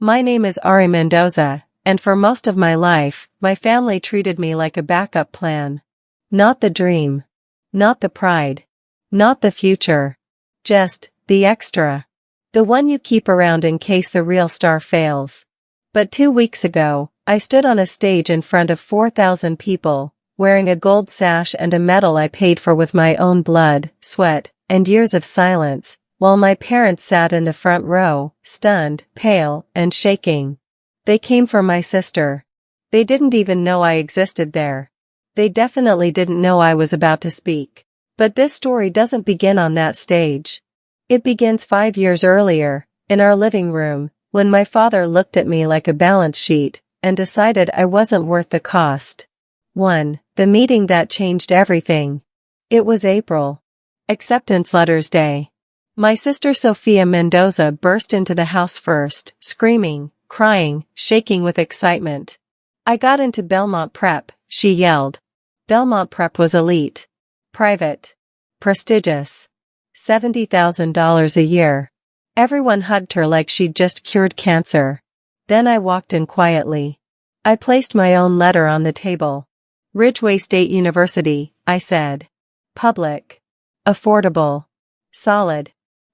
My name is Ari Mendoza, and for most of my life, my family treated me like a backup plan. Not the dream. Not the pride. Not the future. Just the extra. The one you keep around in case the real star fails. But 2 weeks ago, I stood on a stage in front of 4,000 people, wearing a gold sash and a medal I paid for with my own blood, sweat, and years of silence, while my parents sat in the front row, stunned, pale, and shaking. They came for my sister. They didn't even know I existed there. They definitely didn't know I was about to speak. But this story doesn't begin on that stage. It begins 5 years earlier, in our living room, when my father looked at me like a balance sheet, and decided I wasn't worth the cost. 1. The meeting that changed everything. It was April. Acceptance Letters Day. My sister Sophia Mendoza burst into the house first, screaming, crying, shaking with excitement. I got into Belmont Prep, she yelled. Belmont Prep was elite. Private. Prestigious. $70,000 a year. Everyone hugged her like she'd just cured cancer. Then I walked in quietly. I placed my own letter on the table. Ridgeway State University, I said. Public. Affordable. Solid.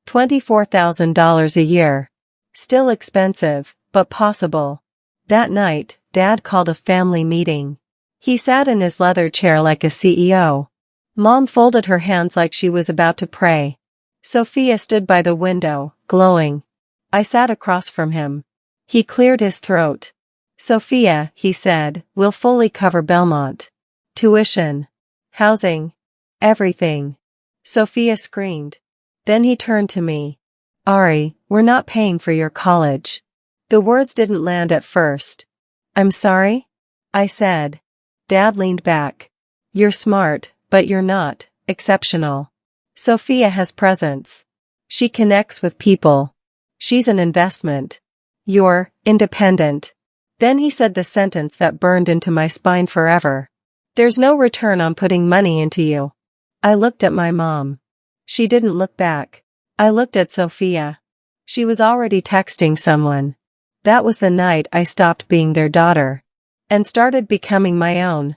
$24,000 a year. Still expensive, but possible. That night, Dad called a family meeting. He sat in his leather chair like a CEO. Mom folded her hands like she was about to pray. Sophia stood by the window, glowing. I sat across from him. He cleared his throat. Sophia, he said, will fully cover Belmont. Tuition. Housing. Everything. Sophia screamed. Then he turned to me. Ari, we're not paying for your college. The words didn't land at first. I'm sorry? I said. Dad leaned back. You're smart, but you're not exceptional. Sophia has presence. She connects with people. She's an investment. You're independent. Then he said the sentence that burned into my spine forever. There's no return on putting money into you. I looked at my mom. She didn't look back. I looked at Sophia. She was already texting someone. That was the night I stopped being their daughter. And started becoming my own.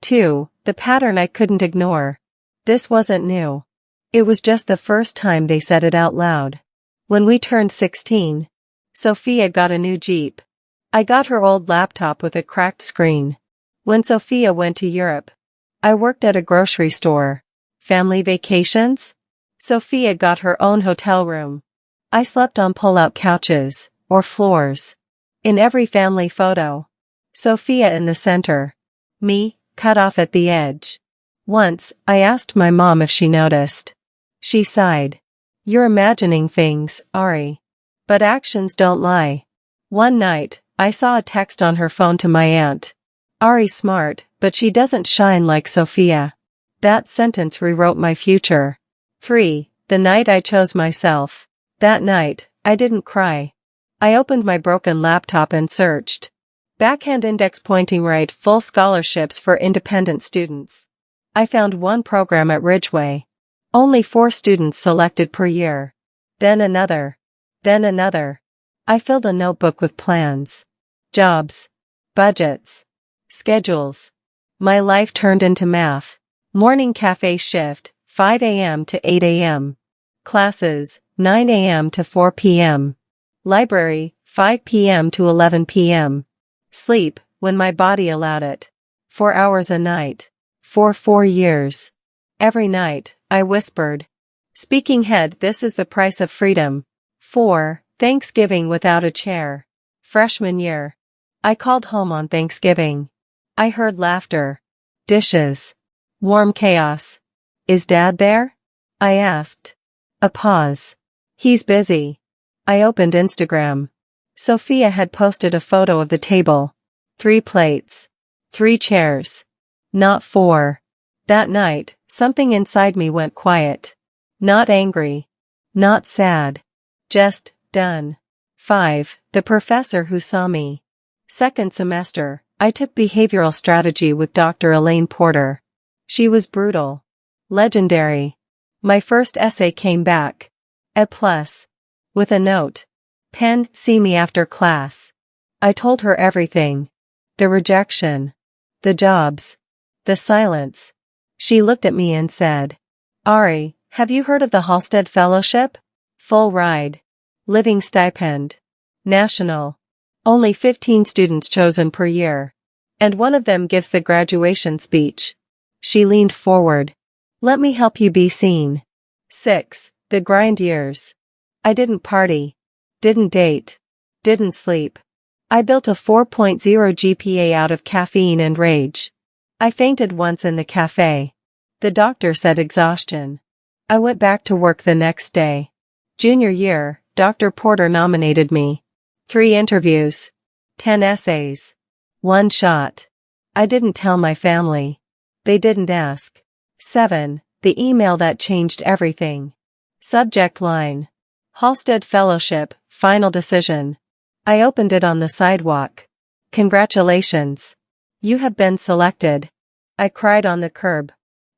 2. The pattern I couldn't ignore. This wasn't new. It was just the first time they said it out loud. When we turned 16, Sophia got a new Jeep. I got her old laptop with a cracked screen. When Sophia went to Europe, I worked at a grocery store. Family vacations? Sophia got her own hotel room. I slept on pull-out couches, or floors. In every family photo, Sophia in the center. Me, cut off at the edge. Once, I asked my mom if she noticed. She sighed. You're imagining things, Ari. But actions don't lie. One night, I saw a text on her phone to my aunt. Ari's smart, but she doesn't shine like Sophia. That sentence rewrote my future. 3. The night I chose myself. That night, I didn't cry. I opened my broken laptop and searched. Backhand index pointing right full scholarships for independent students. I found one program at Ridgeway. Only 4 students selected per year. Then another. Then another. I filled a notebook with plans. Jobs. Budgets. Schedules. My life turned into math. Morning cafe shift, 5 a.m. to 8 a.m. Classes, 9 a.m. to 4 p.m. Library, 5 p.m. to 11 p.m. Sleep, when my body allowed it. 4 hours a night. For 4 years. Every night, I whispered. Speaking head, this is the price of freedom. 4. Thanksgiving without a chair. Freshman year. I called home on Thanksgiving. I heard laughter. Dishes. Warm chaos. Is Dad there? I asked. A pause. He's busy. I opened Instagram. Sophia had posted a photo of the table. 3 plates. 3 chairs. Not 4. That night, something inside me went quiet. Not angry. Not sad. Just done. 5. The professor who saw me. Second semester, I took behavioral strategy with Dr. Elaine Porter. She was brutal. Legendary. My first essay came back. A plus. With a note. Pen, see me after class. I told her everything. The rejection. The jobs. The silence. She looked at me and said, Ari, have you heard of the Halstead Fellowship? Full ride. Living stipend. National. Only 15 students chosen per year. And one of them gives the graduation speech. She leaned forward. Let me help you be seen. 6. The grind years. I didn't party. Didn't date. Didn't sleep. I built a 4.0 GPA out of caffeine and rage. I fainted once in the cafe. The doctor said exhaustion. I went back to work the next day. Junior year, Dr. Porter nominated me. 3 interviews. 10 essays. 1 shot. I didn't tell my family. They didn't ask. 7. The email that changed everything. Subject line. Halstead Fellowship, final decision. I opened it on the sidewalk. Congratulations. You have been selected. I cried on the curb.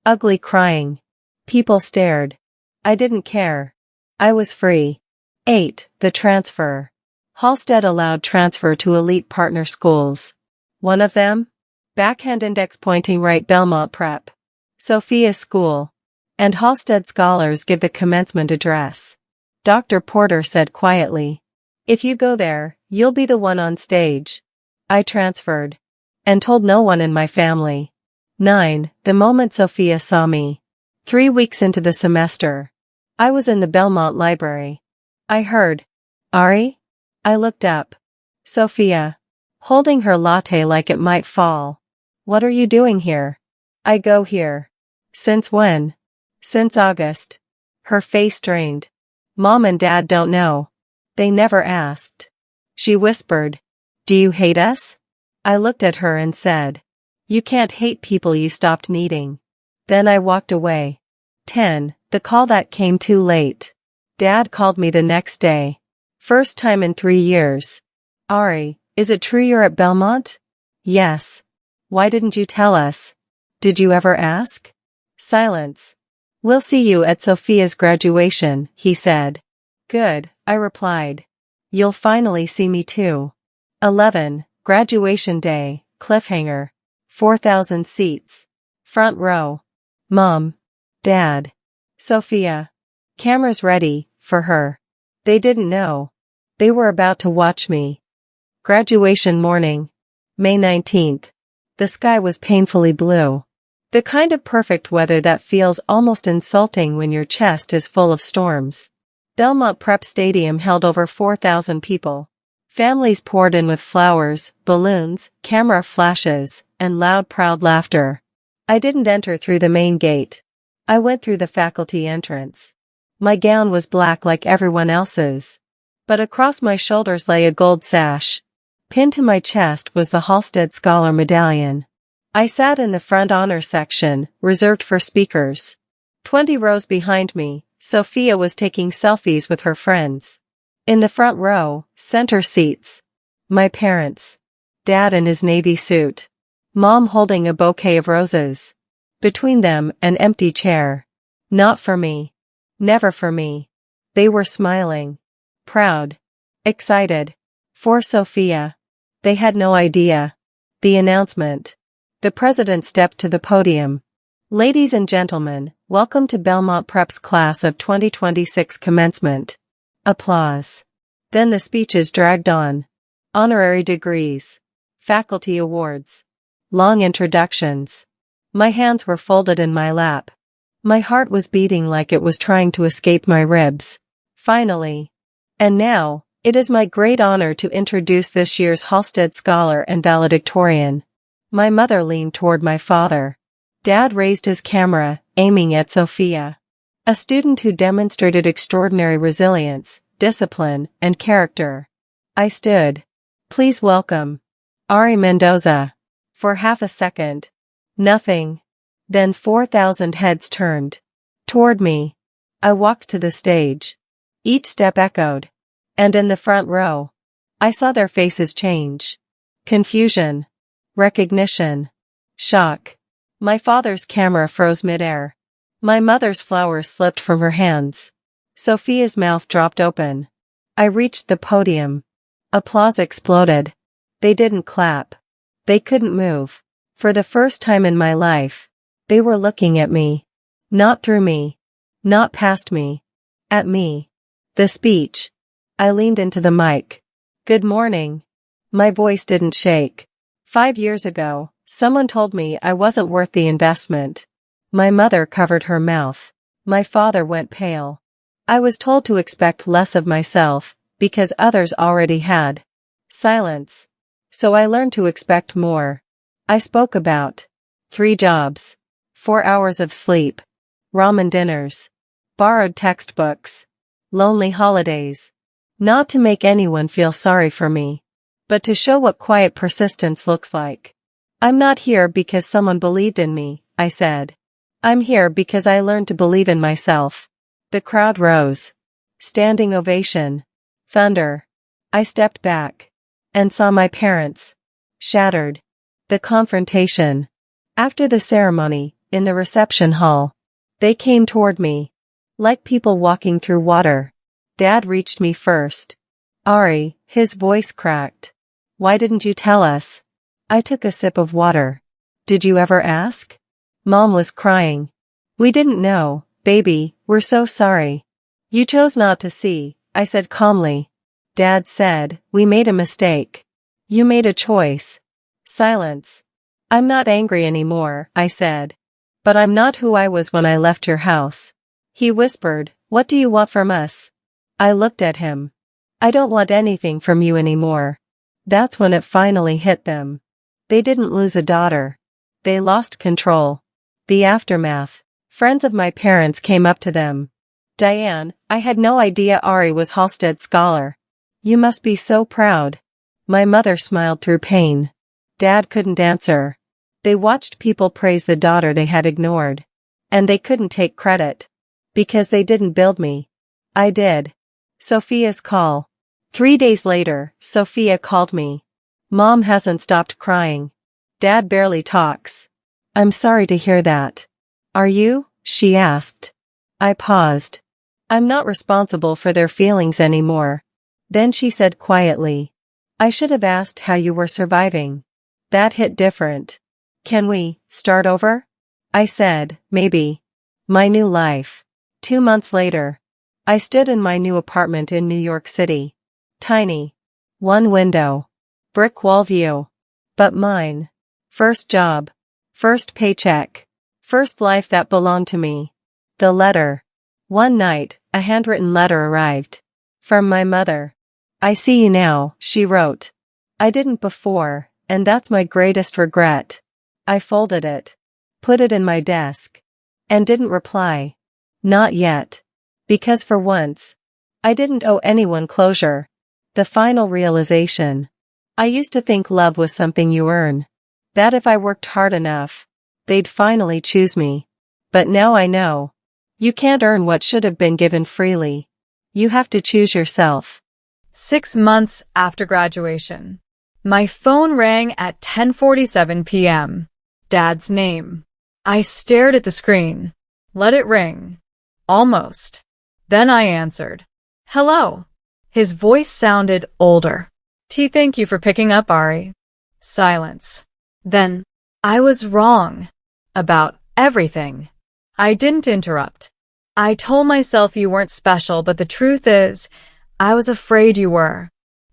Ugly crying. People stared. I didn't care. I was free. 8. The transfer. Halstead allowed transfer to elite partner schools. One of them? Backhand index pointing right, Belmont Prep. Sophia's school. And Halstead scholars give the commencement address. Dr. Porter said quietly, if you go there, you'll be the one on stage. I transferred. And told no one in my family. 9. The moment Sophia saw me. 3 weeks into the semester. I was in the Belmont library. I heard, Ari? I looked up. Sophia. Holding her latte like it might fall. What are you doing here? I go here. Since when? Since August. Her face strained. Mom and Dad don't know. They never asked. She whispered, do you hate us? I looked at her and said, you can't hate people you stopped meeting. Then I walked away. 10. The call that came too late. Dad called me the next day. First time in 3 years. Ari, is it true you're at Belmont? Yes. Why didn't you tell us? Did you ever ask? Silence. We'll see you at Sophia's graduation, he said. Good, I replied. You'll finally see me too. 11. Graduation day, cliffhanger. 4,000 seats. Front row. Mom. Dad. Sophia. Cameras ready, for her. They didn't know. They were about to watch me. Graduation morning. May 19th. The sky was painfully blue. The kind of perfect weather that feels almost insulting when your chest is full of storms. Belmont Prep Stadium held over 4,000 people. Families poured in with flowers, balloons, camera flashes, and loud proud laughter. I didn't enter through the main gate. I went through the faculty entrance. My gown was black like everyone else's. But across my shoulders lay a gold sash. Pinned to my chest was the Halstead Scholar medallion. I sat in the front honor section, reserved for speakers. 20 rows behind me, Sophia was taking selfies with her friends. In the front row, center seats. My parents. Dad in his navy suit. Mom holding a bouquet of roses. Between them, an empty chair. Not for me. Never for me. They were smiling. Proud. Excited. For Sophia. They had no idea. The announcement. The president stepped to the podium. Ladies and gentlemen, welcome to Belmont Prep's class of 2026 commencement. Applause. Then the speeches dragged on. Honorary degrees. Faculty awards. Long introductions. My hands were folded in my lap. My heart was beating like it was trying to escape my ribs. Finally. And now, it is my great honor to introduce this year's Halstead Scholar and Valedictorian. My mother leaned toward my father. Dad raised his camera, aiming at Sophia. A student who demonstrated extraordinary resilience, discipline, and character. I stood. Please welcome. Ari Mendoza. For half a second. Nothing. Then 4,000 heads turned. Toward me. I walked to the stage. Each step echoed. And in the front row. I saw their faces change. Confusion. Recognition. Shock. My father's camera froze midair. My mother's flowers slipped from her hands. Sophia's mouth dropped open. I reached the podium. Applause exploded. They didn't clap. They couldn't move. For the first time in my life, they were looking at me. Not through me. Not past me. At me. The speech. I leaned into the mic. Good morning. My voice didn't shake. 5 years ago, someone told me I wasn't worth the investment. My mother covered her mouth. My father went pale. I was told to expect less of myself, because others already had. Silence. So I learned to expect more. I spoke about 3 jobs, 4 hours of sleep, ramen dinners, borrowed textbooks, lonely holidays. Not to make anyone feel sorry for me, but to show what quiet persistence looks like. I'm not here because someone believed in me, I said. I'm here because I learned to believe in myself. The crowd rose. Standing ovation. Thunder. I stepped back and saw my parents. Shattered. The confrontation. After the ceremony, in the reception hall, they came toward me. Like people walking through water. Dad reached me first. Ari, his voice cracked. Why didn't you tell us? I took a sip of water. Did you ever ask? Mom was crying. We didn't know, baby, we're so sorry. You chose not to see, I said calmly. Dad said, we made a mistake. You made a choice. Silence. I'm not angry anymore, I said. But I'm not who I was when I left your house. He whispered, what do you want from us? I looked at him. I don't want anything from you anymore. That's when it finally hit them. They didn't lose a daughter. They lost control. The aftermath. Friends of my parents came up to them. Diane, I had no idea Ari was Halstead Scholar. You must be so proud. My mother smiled through pain. Dad couldn't answer. They watched people praise the daughter they had ignored. And they couldn't take credit. Because they didn't build me. I did. Sophia's call. 3 days later, Sophia called me. Mom hasn't stopped crying. Dad barely talks. I'm sorry to hear that. Are you? She asked. I paused. I'm not responsible for their feelings anymore. Then she said quietly. I should have asked how you were surviving. That hit different. Can we start over? I said, maybe. My new life. 2 months later. I stood in my new apartment in New York City. Tiny. 1 window. Brick wall view. But mine. First job. First paycheck. First life that belonged to me. The letter. One night, a handwritten letter arrived. From my mother. I see you now, she wrote. I didn't before, and that's my greatest regret. I folded it. Put it in my desk. And didn't reply. Not yet. Because for once, I didn't owe anyone closure. The final realization. I used to think love was something you earn. That if I worked hard enough, they'd finally choose me. But now I know. You can't earn what should have been given freely. You have to choose yourself. 6 months after graduation. My phone rang at 10:47 p.m. Dad's name. I stared at the screen. Let it ring. Almost. Then I answered. Hello. His voice sounded older. Thank you for picking up, Ari. Silence. Then, I was wrong. About everything. I didn't interrupt. I told myself you weren't special, but the truth is, I was afraid you were.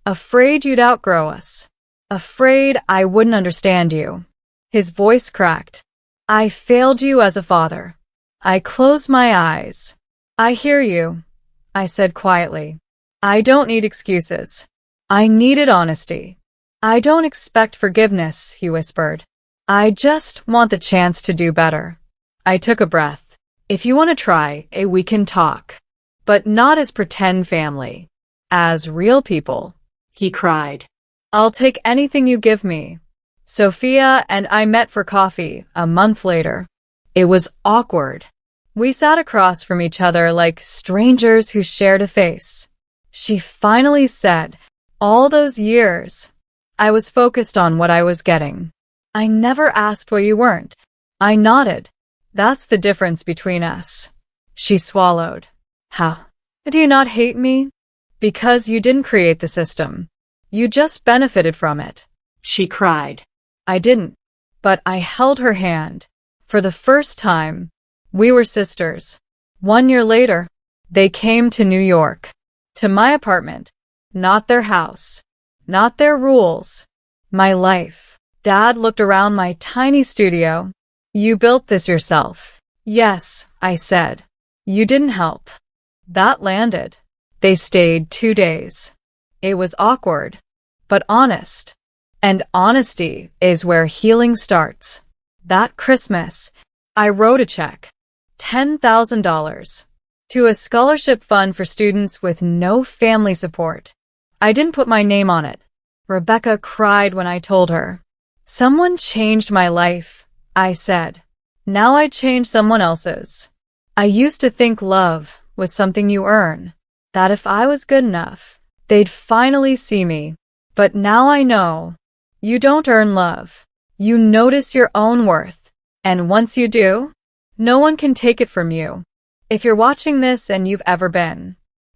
Afraid you'd outgrow us. Afraid I wouldn't understand you. His voice cracked. I failed you as a father. I closed my eyes. I hear you, I said quietly. I don't need excuses. I needed honesty. I don't expect forgiveness, he whispered. I just want the chance to do better. I took a breath. If you want to try, we can talk. But not as pretend family. As real people, he cried. I'll take anything you give me. Sophia and I met for coffee a month later. It was awkward. We sat across from each other like strangers who shared a face. She finally said, all those years, I was focused on what I was getting. I never asked what you weren't. I nodded. That's the difference between us. She swallowed. How? Do you not hate me? Because you didn't create the system. You just benefited from it. She cried. I didn't. But I held her hand. For the first time, we were sisters. 1 year later, they came to New York. To my apartment. Not their house. Not their rules. My life. Dad looked around my tiny studio. You built this yourself. Yes, I said. You didn't help. That landed. They stayed 2 days. It was awkward, but honest. And honesty is where healing starts. That Christmas, I wrote a check. $10,000. To a scholarship fund for students with no family support. I didn't put my name on it. Rebecca cried when I told her. Someone changed my life, I said. Now I change someone else's. I used to think love was something you earn. That if I was good enough, they'd finally see me. But now I know. You don't earn love. You notice your own worth. And once you do, no one can take it from you. If you're watching this and you've ever been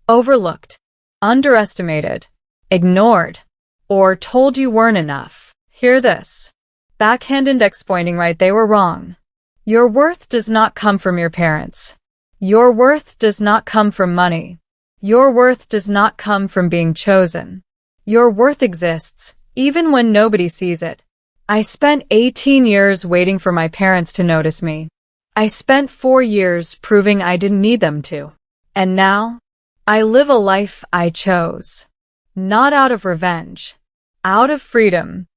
overlooked, underestimated, ignored, or told you weren't enough, hear this. Backhand index pointing right, they were wrong. Your worth does not come from your parents. Your worth does not come from money. Your worth does not come from being chosen. Your worth exists, even when nobody sees it. I spent 18 years waiting for my parents to notice me. I spent 4 years proving I didn't need them to. And now, I live a life I chose. Not out of revenge. Out of freedom.